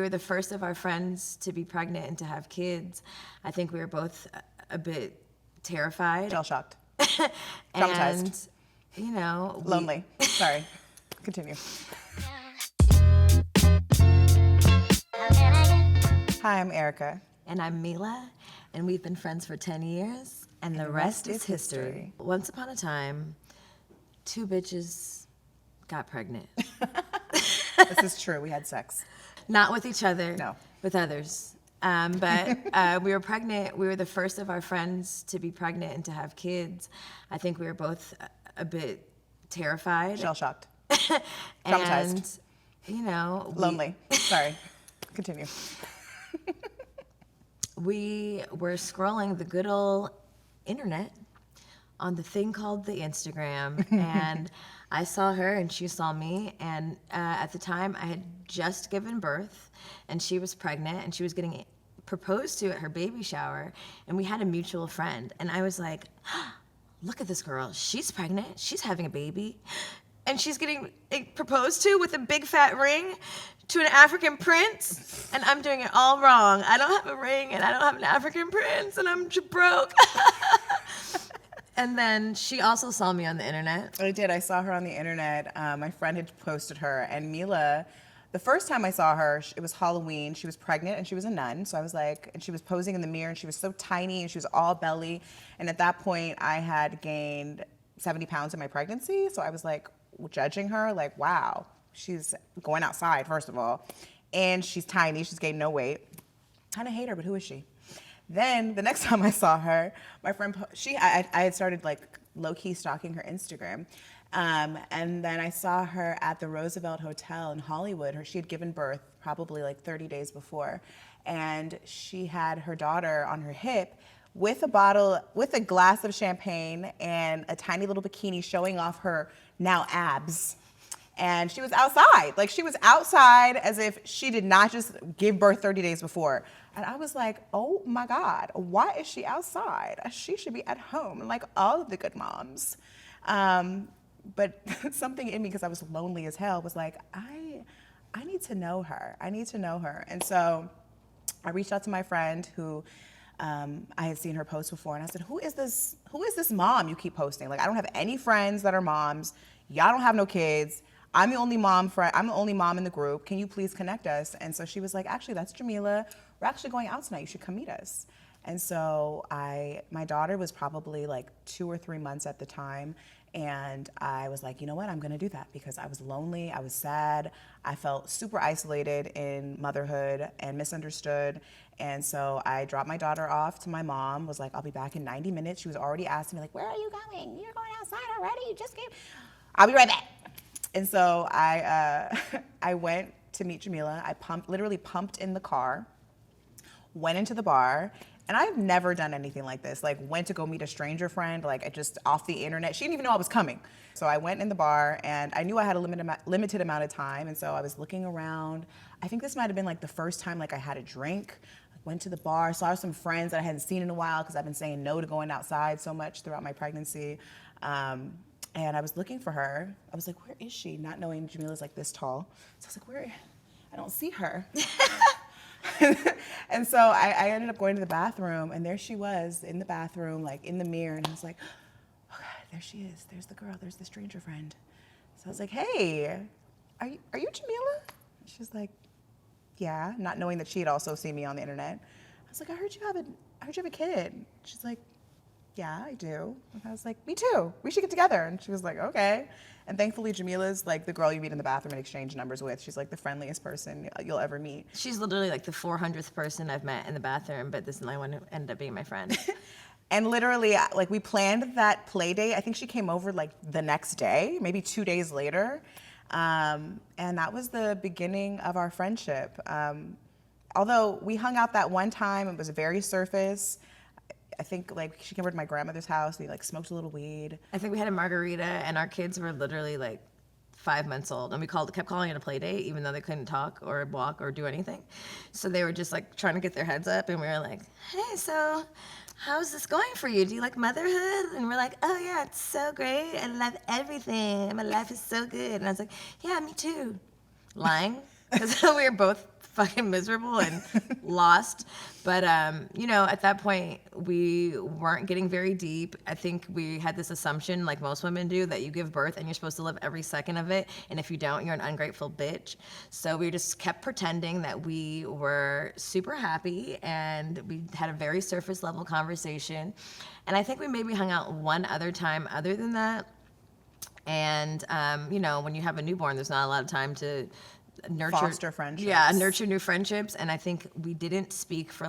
were the first of our friends to be pregnant and to have kids. I think we were both a bit terrified. Shell-shocked. And, Lonely. Sorry. Continue. Hi, I'm Erica. And I'm Mila, and we've been friends for 10 years, and the rest is history. Once upon a time, two bitches got pregnant. This is true. We had sex. Not with each other. No. With others. But we were pregnant. We were the first of our friends to be pregnant and to have kids. I think we were both a bit terrified. Shell-shocked. And, Lonely. Sorry. Continue. We were scrolling the good old internet on the thing called the Instagram, and I saw her and she saw me, and at the time I had just given birth, and she was pregnant, and she was getting proposed to at her baby shower, and we had a mutual friend, and I was like, look at this girl, she's pregnant, she's having a baby, and she's getting proposed to with a big fat ring to an African prince, and I'm doing it all wrong. I don't have a ring, and I don't have an African prince, and I'm broke. And then she also saw me on the internet. I did. I saw her on the internet. My friend had posted her, and Mila, the first time I saw her, it was Halloween. She was pregnant, and she was a nun, so I was like, and she was posing in the mirror, and she was so tiny, and she was all belly, and at that point, I had gained 70 pounds in my pregnancy, so I was like, judging her, like, wow. She's going outside, first of all, and she's tiny. She's gained no weight. Kind of hate her, but who is she? Then the next time I saw her, my friend, I had started like low-key stalking her Instagram, and then I saw her at the Roosevelt Hotel in Hollywood. She had given birth probably like 30 days before, and she had her daughter on her hip with a glass of champagne and a tiny little bikini showing off her now abs. And she was outside. Like, she was outside as if she did not just give birth 30 days before. And I was like, oh my God, why is she outside? She should be at home, like all of the good moms. But something in me, because I was lonely as hell, was like, I need to know her. I need to know her. And so I reached out to my friend who I had seen her post before, and I said, who is this mom you keep posting? Like, I don't have any friends that are moms. Y'all don't have no kids. I'm the only mom in the group. Can you please connect us? And so she was like, actually, that's Jamilah. We're actually going out tonight. You should come meet us. And so my daughter was probably like 2 or 3 months at the time. And I was like, you know what? I'm going to do that because I was lonely. I was sad. I felt super isolated in motherhood and misunderstood. And so I dropped my daughter off to my mom, was like, I'll be back in 90 minutes. She was already asking me, like, where are you going? You're going outside already? You just came. I'll be right back. And so I went to meet Jamilah. I literally pumped in the car, went into the bar, and I've never done anything like this. Like, went to go meet a stranger friend, like just off the internet. She didn't even know I was coming. So I went in the bar, and I knew I had a limited amount of time, and so I was looking around. I think this might have been like the first time like I had a drink. Went to the bar, saw some friends that I hadn't seen in a while because I've been saying no to going outside so much throughout my pregnancy. And I was looking for her. I was like, where is she? Not knowing Jamilah's like this tall. So I was like, where? I don't see her. And so I ended up going to the bathroom, and there she was in the bathroom, like in the mirror. And I was like, oh God, there she is. There's the girl. There's the stranger friend. So I was like, hey, are you Jamilah? She's like, yeah, not knowing that she had also seen me on the internet. I was like, I heard you have a kid. She's like, yeah, I do. And I was like, me too. We should get together. And she was like, okay. And thankfully, Jamilah's like the girl you meet in the bathroom and exchange numbers with. She's like the friendliest person you'll ever meet. She's literally like the 400th person I've met in the bathroom, but this is the only one who ended up being my friend. And literally, like, we planned that play date. I think she came over like the next day, maybe 2 days later. And that was the beginning of our friendship. Although we hung out that one time, it was very surface. I think like she came over to my grandmother's house. We like smoked a little weed. I think we had a margarita, and our kids were literally like 5 months old, and we kept calling it a play date, even though they couldn't talk or walk or do anything. So they were just like trying to get their heads up, and we were like, "Hey, so how's this going for you? Do you like motherhood?" And we're like, "Oh yeah, it's so great. I love everything. My life is so good." And I was like, "Yeah, me too." Lying, because we were both fucking miserable and lost. But, at that point, we weren't getting very deep. I think we had this assumption, like most women do, that you give birth and you're supposed to live every second of it. And if you don't, you're an ungrateful bitch. So we just kept pretending that we were super happy, and we had a very surface level conversation. And I think we maybe hung out one other time other than that. And, when you have a newborn, there's not a lot of time to nurture. Foster friendships. Yeah, nurture new friendships. And I think we didn't speak for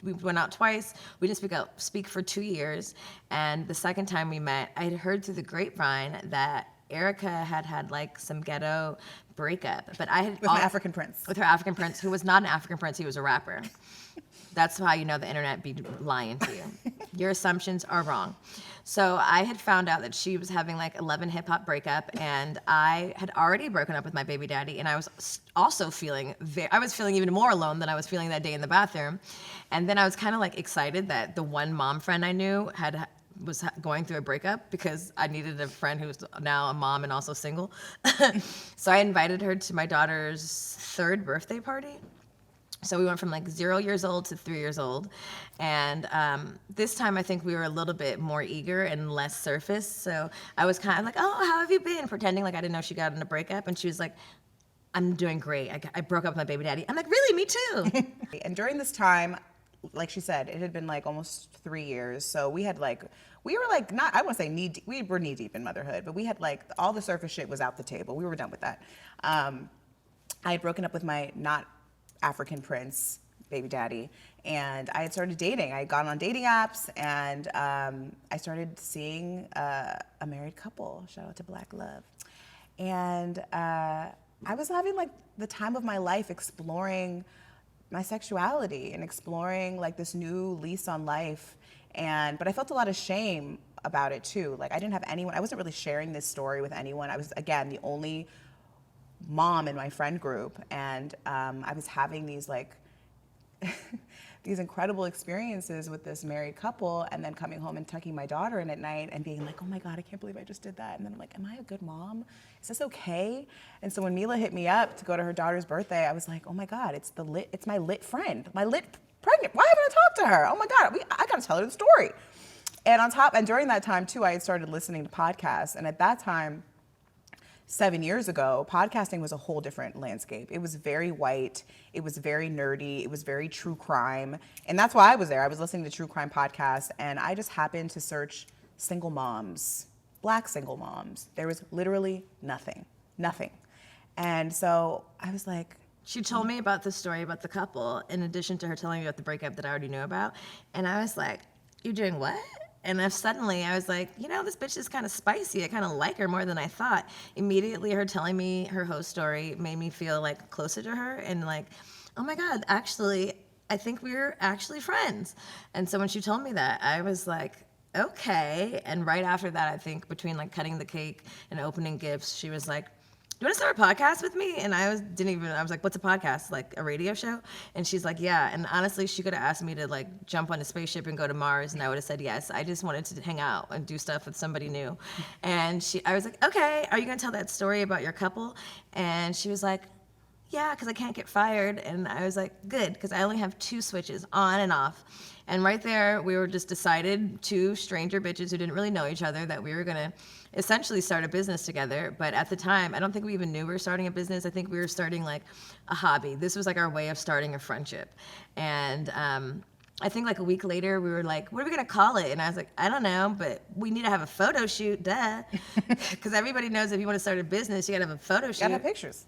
we went out twice. We didn't speak for 2 years. And the second time we met, I had heard through the grapevine that Erica had like some ghetto breakup. But I had With my African prince. With her African prince, who was not an African prince, he was a rapper. That's how you know the internet be lying to you. Your assumptions are wrong. So I had found out that she was having like 11 hip hop breakup, and I had already broken up with my baby daddy, and I was also feeling even more alone than I was feeling that day in the bathroom. And then I was kind of like excited that the one mom friend I knew was going through a breakup, because I needed a friend who's now a mom and also single. So I invited her to my daughter's 3rd birthday party. So we went from like 0 years old to 3 years old. And this time I think we were a little bit more eager and less surface. So I was kind of like, oh, how have you been? Pretending like I didn't know she got in a breakup. And she was like, I'm doing great. I broke up with my baby daddy. I'm like, really? Me too. And during this time, like she said, it had been like almost 3 years. So we were not, I want to say we were knee deep in motherhood, but we had like all the surface shit was out the table. We were done with that. I had broken up with my not African prince baby daddy, and I had started dating. I had gone on dating apps, and I started seeing a married couple. Shout out to Black Love. And I was having like the time of my life exploring my sexuality and exploring like this new lease on life. But I felt a lot of shame about it too. Like I didn't have anyone, I wasn't really sharing this story with anyone. I was, again, the only mom in my friend group, and I was having these like these incredible experiences with this married couple, and then coming home and tucking my daughter in at night and being like, oh my God, I can't believe I just did that. And then I'm like, am I a good mom? Is this okay? And so when Mila hit me up to go to her daughter's birthday, I was like, oh my God, it's my lit friend, my lit pregnant. Why haven't I talked to her? Oh my God, I gotta tell her the story. And during that time too, I had started listening to podcasts, and at that time, 7 years ago, podcasting was a whole different landscape. It was very white, it was very nerdy, it was very true crime. And that's why I was there. I was listening to true crime podcasts, and I just happened to search single moms, Black single moms. There was literally nothing. And so I was like, She told me about the story about the couple, in addition to her telling me about the breakup that I already knew about. And I was like, you're doing what? And then suddenly I was like, this bitch is kind of spicy. I kind of like her more than I thought. Immediately her telling me her whole story made me feel like closer to her, and like, oh my God, actually, I think we're actually friends. And so when she told me that, I was like, okay. And right after that, I think between like cutting the cake and opening gifts, she was like, you want to start a podcast with me? And I was like, what's a podcast? Like a radio show? And she's like, yeah. And honestly, she could have asked me to like jump on a spaceship and go to Mars, and I would have said yes. I just wanted to hang out and do stuff with somebody new. And I was like, okay, are you going to tell that story about your couple? And she was like, yeah, because I can't get fired. And I was like, good, because I only have 2 switches, on and off. And right there, we were just decided, 2 stranger bitches who didn't really know each other, that we were going to essentially start a business together. But at the time, I don't think we even knew we were starting a business. I think we were starting like a hobby. This was like our way of starting a friendship. And I think like a week later, we were like, what are we going to call it? And I was like, I don't know, but we need to have a photo shoot, duh. Because everybody knows if you want to start a business, you got to have a photo shoot. got to have pictures.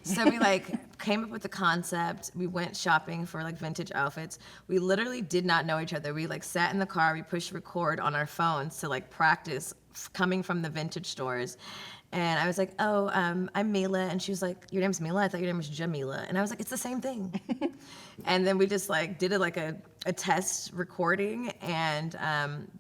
So we like came up with the concept. We went shopping for like vintage outfits. We literally did not know each other. We like sat in the car, we pushed record on our phones to like practice coming from the vintage stores. And I was like, oh, I'm Mila. And she was like, your name's Mila? I thought your name was Jamilah. And I was like, it's the same thing. And then we just like did it like a test recording. And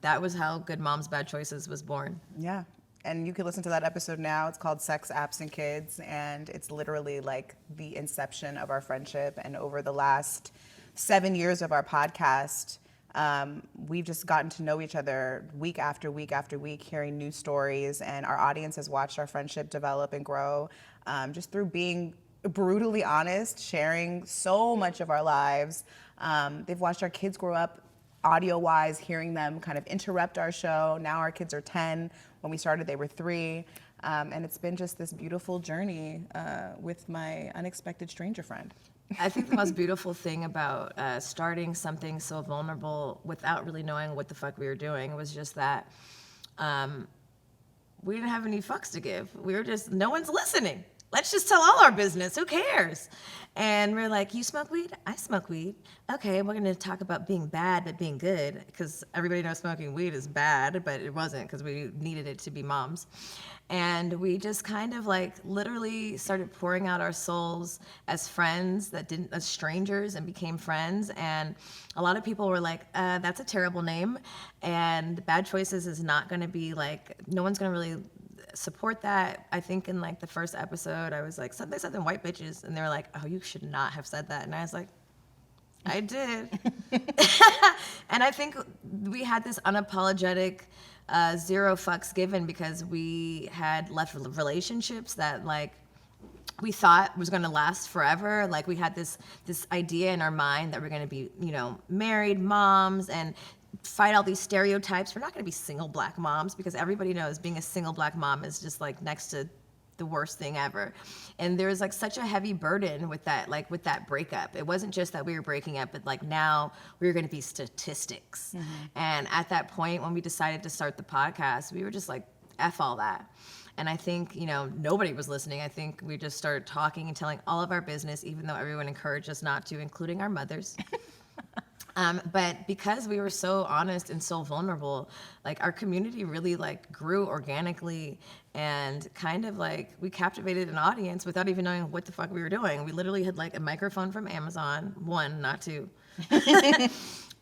that was how Good Moms, Bad Choices was born. Yeah. And you can listen to that episode now. It's called Sex, Apps, and Kids. And it's literally like the inception of our friendship. And over the last 7 years of our podcast, we've just gotten to know each other week after week after week, hearing new stories. And our audience has watched our friendship develop and grow just through being brutally honest, sharing so much of our lives. They've watched our kids grow up audio-wise, hearing them kind of interrupt our show. Now our kids are 10. When we started, they were 3. And it's been just this beautiful journey with my unexpected stranger friend. I think the most beautiful thing about starting something so vulnerable without really knowing what the fuck we were doing was just that we didn't have any fucks to give. We were just, no one's listening. Let's just tell all our business. Who cares? And we're like, you smoke weed? I smoke weed. Okay, we're going to talk about being bad but being good, because everybody knows smoking weed is bad, but it wasn't, because we needed it to be moms. And we just kind of like literally started pouring out our souls as friends as strangers, and became friends. And a lot of people were like, that's a terrible name. And Bad Choices is not going to be like, no one's going to really support that. I think in like the first episode, I was like, something white bitches. And they were like, oh, you should not have said that. And I was like, I did. And I think we had this unapologetic zero fucks given, because we had left relationships that like we thought was going to last forever. Like we had this idea in our mind that we're going to be, married moms and fight all these stereotypes. We're not going to be single black moms, because everybody knows being a single black mom is just like next to the worst thing ever. And there was like such a heavy burden with that breakup. It wasn't just that we were breaking up, but like now we were going to be statistics. Mm-hmm. And at that point, when we decided to start the podcast, we were just like, F all that. And I think, nobody was listening. I think we just started talking and telling all of our business, even though everyone encouraged us not to, including our mothers. But because we were so honest and so vulnerable, like our community really like grew organically, and kind of like we captivated an audience without even knowing what the fuck we were doing. We literally had like a microphone from Amazon, 1, not 2.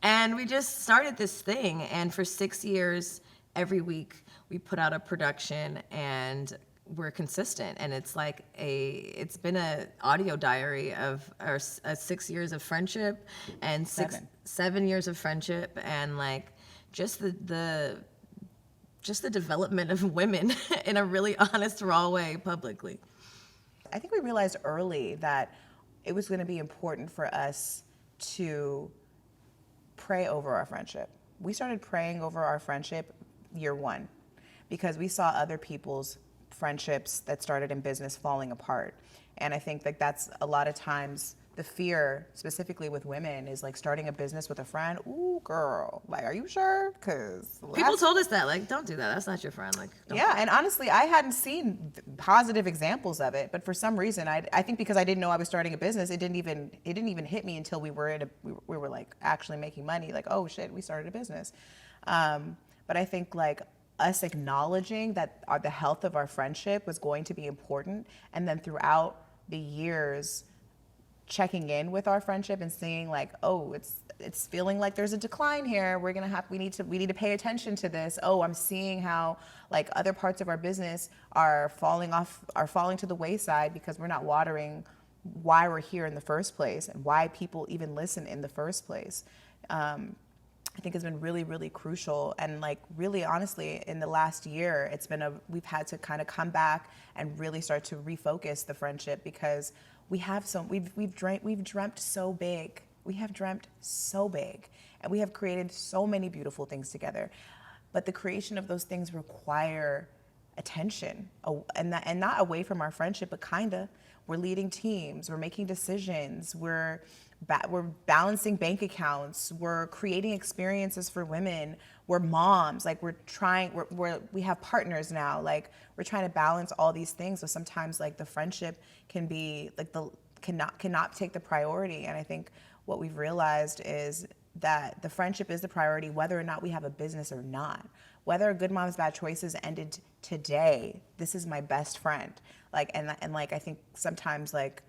And we just started this thing. And for 6 years, every week we put out a production, and we're consistent. And it's been a audio diary of our 6 years of friendship, and 7 years of friendship, and like just the development of women in a really honest, raw way publicly. I think we realized early that it was going to be important for us to pray over our friendship. We started praying over our friendship year 1, because we saw other people's friendships that started in business falling apart. And I think like that's a lot of times the fear, specifically with women, is like starting a business with a friend. Ooh, girl, like, are you sure? Because people told us that, like, don't do that. That's not your friend. Like, don't. Yeah, and honestly, I hadn't seen positive examples of it, but for some reason, I think because I didn't know I was starting a business, it didn't even hit me until we were like actually making money. Like, oh shit, we started a business. But I think like us acknowledging that the health of our friendship was going to be important, and then throughout the years, checking in with our friendship and seeing like, oh, it's feeling like there's a decline here. We need to pay attention to this. Oh, I'm seeing how like other parts of our business are falling to the wayside because we're not watering why we're here in the first place and why people even listen in the first place. I think has been really, really crucial. And like really honestly, in the last year, we've had to kind of come back and really start to refocus the friendship, because we've dreamt so big. We have dreamt so big, and we have created so many beautiful things together. But the creation of those things require attention, and not away from our friendship, but kinda. We're leading teams, we're making decisions, we're balancing bank accounts, we're creating experiences for women, we're moms, like we have partners now, like we're trying to balance all these things. So sometimes like the friendship can be like cannot take the priority. And I think what we've realized is that the friendship is the priority, whether or not we have a business or not. Whether Good Moms Bad Choices ended today, this is my best friend. Like and like I think sometimes like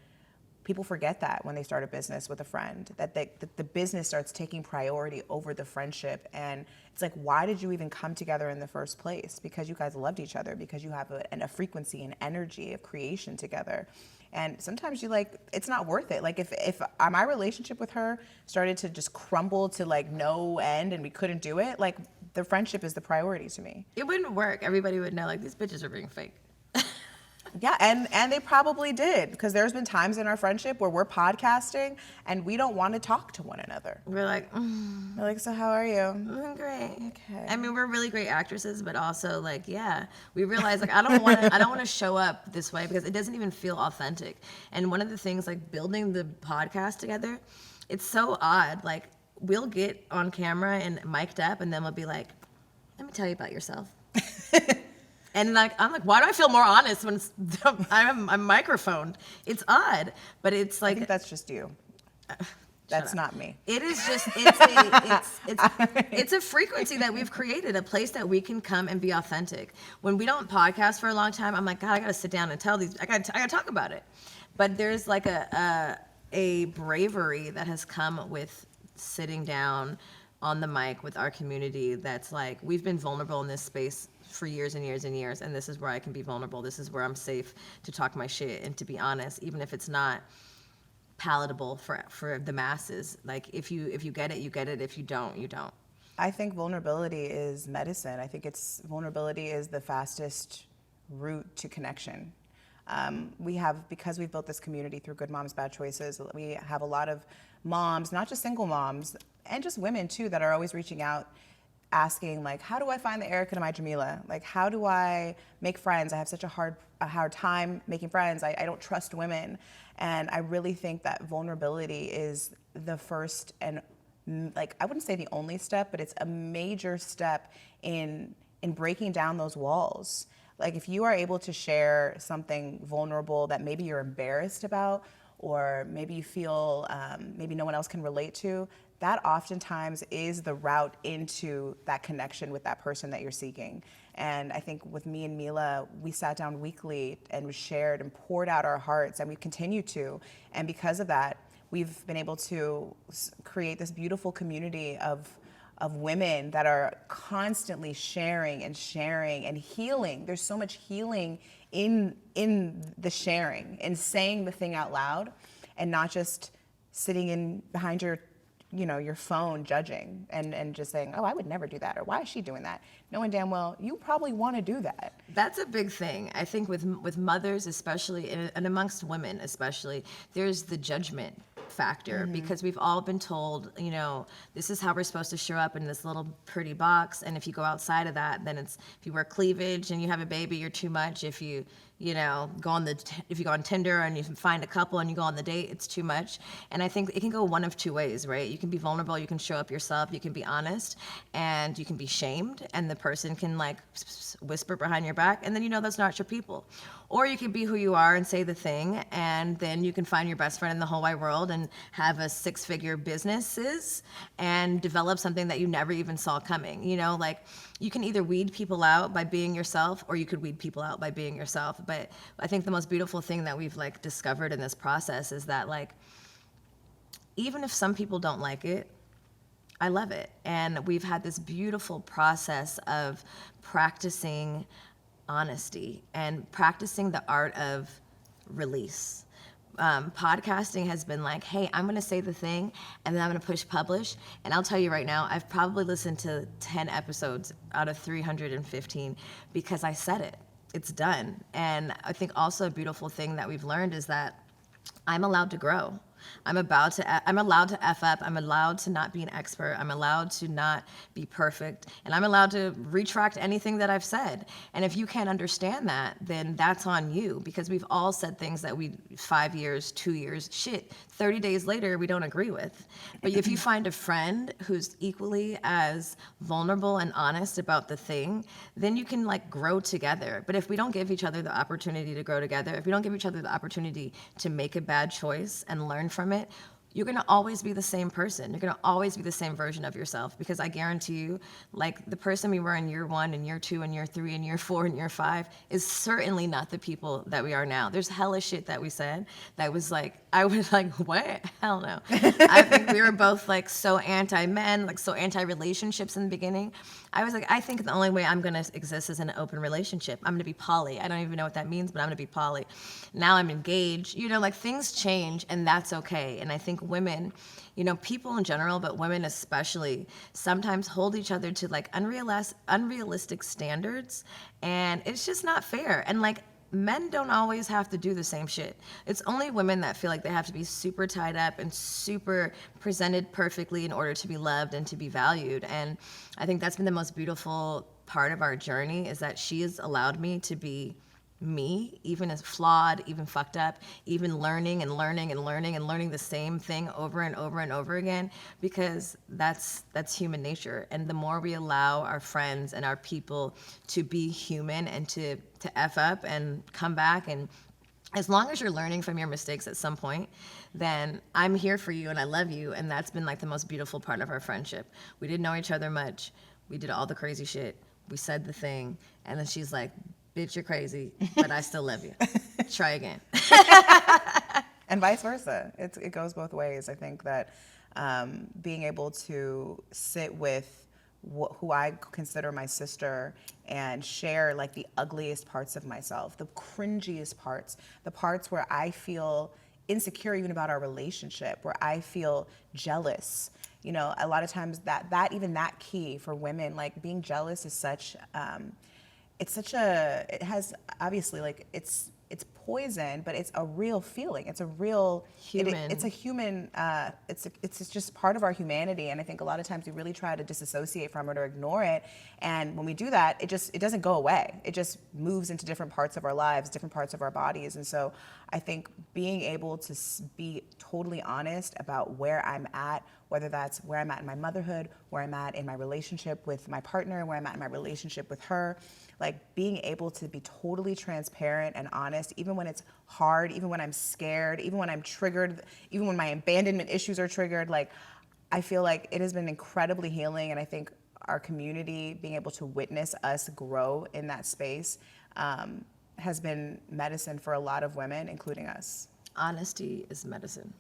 people forget that when they start a business with a friend, that the business starts taking priority over the friendship. And it's like, why did you even come together in the first place? Because you guys loved each other, because you have a frequency and energy of creation together. And sometimes it's not worth it. Like if my relationship with her started to just crumble to like no end and we couldn't do it, like the friendship is the priority to me. It wouldn't work. Everybody would know like these bitches are being fake. Yeah, and they probably did, because there's been times in our friendship where we're podcasting and we don't want to talk to one another. We're like, We're like, so how are you? great. Okay. I mean, we're really great actresses, but also like, yeah, we realize like I don't want to show up this way because it doesn't even feel authentic. And one of the things like building the podcast together, it's so odd. Like we'll get on camera and mic'd up, and then we'll be like, "Let me tell you about yourself." And like I'm like, why do I feel more honest when I'm microphoned? It's odd, but it's I like think that's just you. That's not me. it is just it's a frequency that we've created, a place that we can come and be authentic. When we don't podcast for a long time, I'm like, God, I gotta sit down and tell these. I gotta talk about it. But there's like a bravery that has come with sitting down on the mic with our community. That's like we've been vulnerable in this space for years and years and years, and this is where I can be vulnerable. This is where I'm safe to talk my shit and to be honest, even if it's not palatable for the masses. Like if you get it, you get it. If you don't, you don't. I think vulnerability is medicine. I think vulnerability is the fastest route to connection. Because we've built this community through Good Moms, Bad Choices, we have a lot of moms, not just single moms, and just women too, that are always reaching out, asking like, how do I find the Erica to my Jamilah? Like, how do I make friends? I have such a hard time making friends. I don't trust women. And I really think that vulnerability is the first and, like, I wouldn't say the only step, but it's a major step in breaking down those walls. Like if you are able to share something vulnerable that maybe you're embarrassed about, or maybe you feel maybe no one else can relate to, that oftentimes is the route into that connection with that person that you're seeking. And I think with me and Mila, we sat down weekly and we shared and poured out our hearts, and we continue to. And because of that, we've been able to create this beautiful community of women that are constantly sharing and healing. There's so much healing in the sharing and saying the thing out loud, and not just sitting in behind your phone judging and just saying, oh, I would never do that, or why is she doing that? Knowing damn well you probably want to do that. That's a big thing. I think with mothers especially, and amongst women especially, there's the judgment factor, because we've all been told, this is how we're supposed to show up in this little pretty box, and if you go outside of that, then it's, if you wear cleavage and you have a baby, you're too much. If you if you go on Tinder and you find a couple and you go on the date, it's too much. And I think it can go one of two ways, right? You can be vulnerable, you can show up yourself, you can be honest, and you can be shamed, and the person can like whisper behind your back, and then that's not your people. Or you can be who you are and say the thing, and then you can find your best friend in the whole wide world and have a 6-figure businesses and develop something that you never even saw coming. Like you can either weed people out by being yourself, or you could weed people out by being yourself. But I think the most beautiful thing that we've like discovered in this process is that like, even if some people don't like it, I love it. And we've had this beautiful process of practicing honesty and practicing the art of release. Podcasting has been like, hey, I'm going to say the thing and then I'm going to push publish. And I'll tell you right now, I've probably listened to 10 episodes out of 315 because I said it. It's done. And I think also a beautiful thing that we've learned is that I'm allowed to grow. I'm allowed to F up. I'm allowed to not be an expert. I'm allowed to not be perfect. And I'm allowed to retract anything that I've said. And if you can't understand that, then that's on you, because we've all said things that 5 years, 2 years, 30 days later, we don't agree with. But if you find a friend who's equally as vulnerable and honest about the thing, then you can like grow together. But if we don't give each other the opportunity to grow together, if we don't give each other the opportunity to make a bad choice and learn from it, you're going to always be the same person. You're going to always be the same version of yourself, because I guarantee you, like the person we were in year 1 and year 2 and year 3 and year 4 and year 5 is certainly not the people that we are now. There's hella shit that we said that was like, I was like, what? Hell no. I think we were both like so anti-men, like so anti-relationships in the beginning. I was like, I think the only way I'm going to exist is in an open relationship. I'm going to be poly. I don't even know what that means, but I'm going to be poly. Now I'm engaged. Like things change, and that's okay. And I think women, people in general, but women especially, sometimes hold each other to like unrealistic standards, and it's just not fair. And like men don't always have to do the same shit. It's only women that feel like they have to be super tied up and super presented perfectly in order to be loved and to be valued. And I think that's been the most beautiful part of our journey, is that she has allowed me to be me, even as flawed, even fucked up, even learning and learning and learning and learning the same thing over and over and over again, because that's human nature. And the more we allow our friends and our people to be human and to F up and come back, and as long as you're learning from your mistakes at some point, then I'm here for you and I love you. And that's been like the most beautiful part of our friendship. We didn't know each other much. We did all the crazy shit. We said the thing. And then she's like, bitch, you're crazy, but I still love you. Try again. And vice versa. It goes both ways. I think that being able to sit with who I consider my sister and share like the ugliest parts of myself, the cringiest parts, the parts where I feel insecure even about our relationship, where I feel jealous. You know, a lot of times that key for women, like being jealous is such it has obviously like it's poison, but it's a real feeling. It's a real Human. It's a human. It's just part of our humanity, and I think a lot of times we really try to disassociate from it or ignore it. And when we do that, it doesn't go away. It just moves into different parts of our lives, different parts of our bodies. And so I think being able to be totally honest about where I'm at, whether that's where I'm at in my motherhood, where I'm at in my relationship with my partner, where I'm at in my relationship with her, like being able to be totally transparent and honest, even when it's hard, even when I'm scared, even when I'm triggered, even when my abandonment issues are triggered, like I feel like it has been incredibly healing. And I think our community, being able to witness us grow in that space, has been medicine for a lot of women, including us. Honesty is medicine.